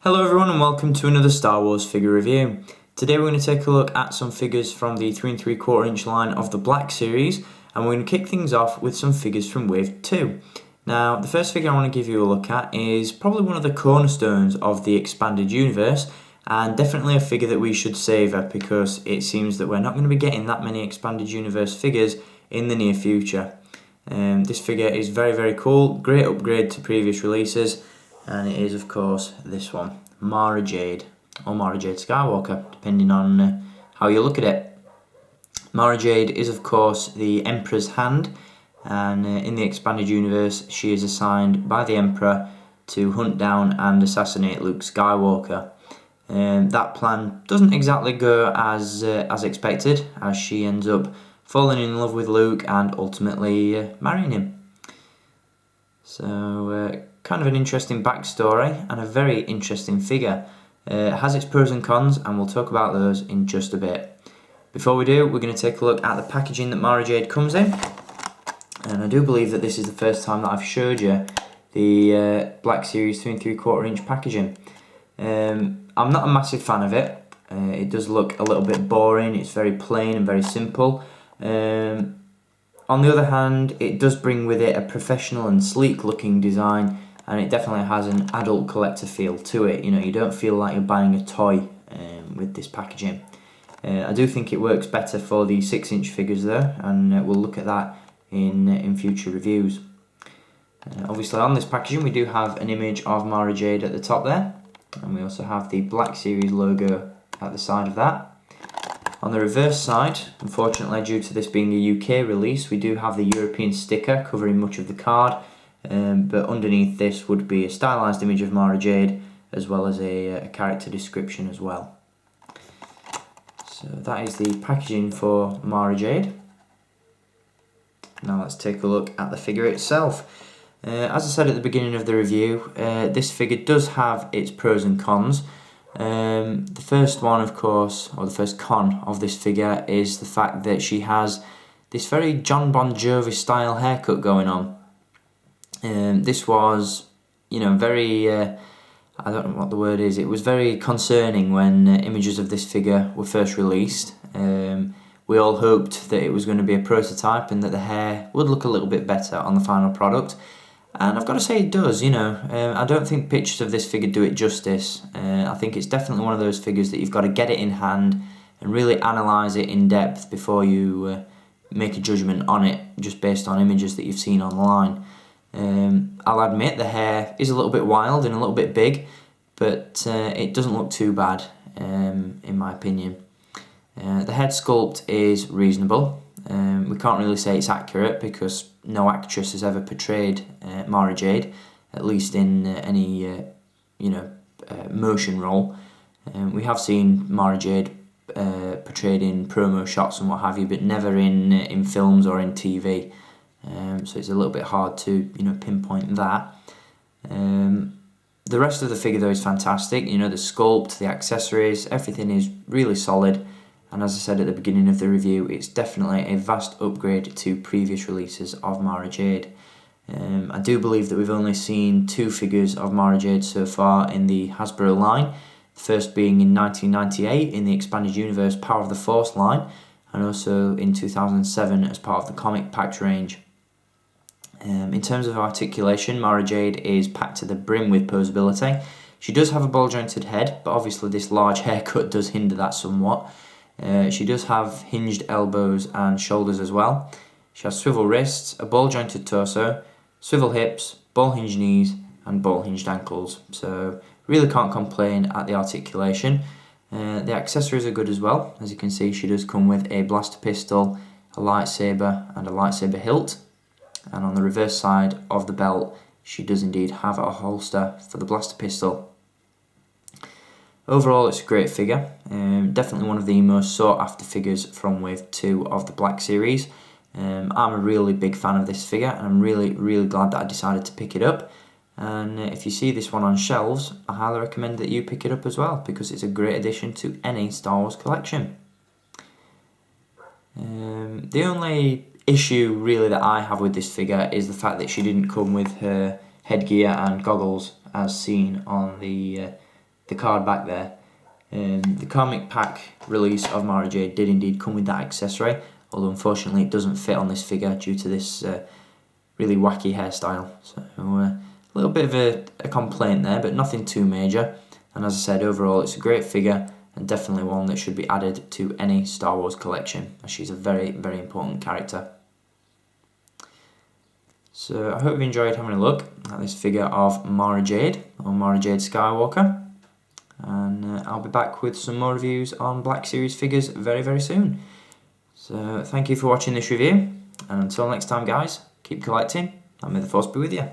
Hello everyone and welcome to another Star Wars figure review. Today we're going to take a look at some figures from the 3 3/4 inch line of the Black Series, and we're going to kick things off with some figures from Wave 2. Now the first figure I want to give you a look at is probably one of the cornerstones of the expanded universe, and definitely a figure that we should savour because it seems that we're not going to be getting that many expanded universe figures in the near future. This figure is very cool, great upgrade to previous releases. And it is, of course, this one, Jade, or Jade Skywalker, depending on how you look at it. Jade is, of course, the Emperor's hand, and in the expanded universe, she is assigned by the Emperor to hunt down and assassinate Luke Skywalker. That plan doesn't exactly go as expected, as she ends up falling in love with Luke and ultimately marrying him. So, kind of an interesting backstory and a very interesting figure. It has its pros and cons, and we'll talk about those in just a bit. Before we do, we're going to take a look at the packaging that Jade comes in. And I do believe that this is the first time that I've showed you the Black Series 3 3/4 inch packaging. I'm not a massive fan of it. It does look a little bit boring. It's very plain and very simple. On the other hand, it does bring with it a professional and sleek looking design, and it definitely has an adult collector feel to it. You know, you don't feel like you're buying a toy with this packaging. I do think it works better for the 6-inch figures though, and we'll look at that in future reviews. Obviously on this packaging we do have an image of Jade at the top there, and we also have the Black Series logo at the side of that. On the reverse side, unfortunately due to this being a UK release, we do have the European sticker covering much of the card, but underneath this would be a stylised image of Jade as well as a character description as well. So that is the packaging for Jade. Now let's take a look at the figure itself. As I said at the beginning of the review, this figure does have its pros and cons. The first one, of course, or the first con of this figure is the fact that she has this very John Bon Jovi style haircut going on. This was, very, I don't know what the word is, it was very concerning when images of this figure were first released. We all hoped that it was going to be a prototype and that the hair would look a little bit better on the final product. And I've got to say it does, I don't think pictures of this figure do it justice. I think it's definitely one of those figures that you've got to get it in hand and really analyse it in depth before you make a judgment on it, just based on images that you've seen online. I'll admit the hair is a little bit wild and a little bit big, but it doesn't look too bad, in my opinion. The head sculpt is reasonable. We can't really say it's accurate because no actress has ever portrayed Jade, at least in any motion role. We have seen Jade portrayed in promo shots and what have you, but never in films or in TV. So it's a little bit hard to pinpoint that. The rest of the figure though is fantastic. The sculpt, the accessories, everything is really solid. And as I said at the beginning of the review, it's definitely a vast upgrade to previous releases of Jade. I do believe that we've only seen 2 figures of Jade so far in the Hasbro line. The first being in 1998 in the Expanded Universe Power of the Force line, and also in 2007 as part of the Comic Packs range. In terms of articulation, Jade is packed to the brim with posability. She does have a ball-jointed head, but obviously this large haircut does hinder that somewhat. She does have hinged elbows and shoulders as well. She has swivel wrists, a ball-jointed torso, swivel hips, ball-hinged knees and ball-hinged ankles. So really can't complain at the articulation. The accessories are good as well. As you can see, she does come with a blaster pistol, a lightsaber and a lightsaber hilt. And on the reverse side of the belt, she does indeed have a holster for the blaster pistol. Overall, it's a great figure. Definitely one of the most sought after figures from Wave 2 of the Black Series. I'm a really big fan of this figure, and I'm really glad that I decided to pick it up. And if you see this one on shelves, I highly recommend that you pick it up as well, because it's a great addition to any Star Wars collection. The only issue really that I have with this figure is the fact that she didn't come with her headgear and goggles as seen on the the card back there. The comic pack release of Mara Jade did indeed come with that accessory, although unfortunately it doesn't fit on this figure due to this really wacky hairstyle. So a little bit of a complaint there, but nothing too major. And as I said, overall it's a great figure and definitely one that should be added to any Star Wars collection, as she's a very, very important character. So I hope you enjoyed having a look at this figure of Mara Jade, or Mara Jade Skywalker. And I'll be back with some more reviews on Black Series figures very, very soon. So thank you for watching this review, and until next time guys, keep collecting, and may the Force be with you.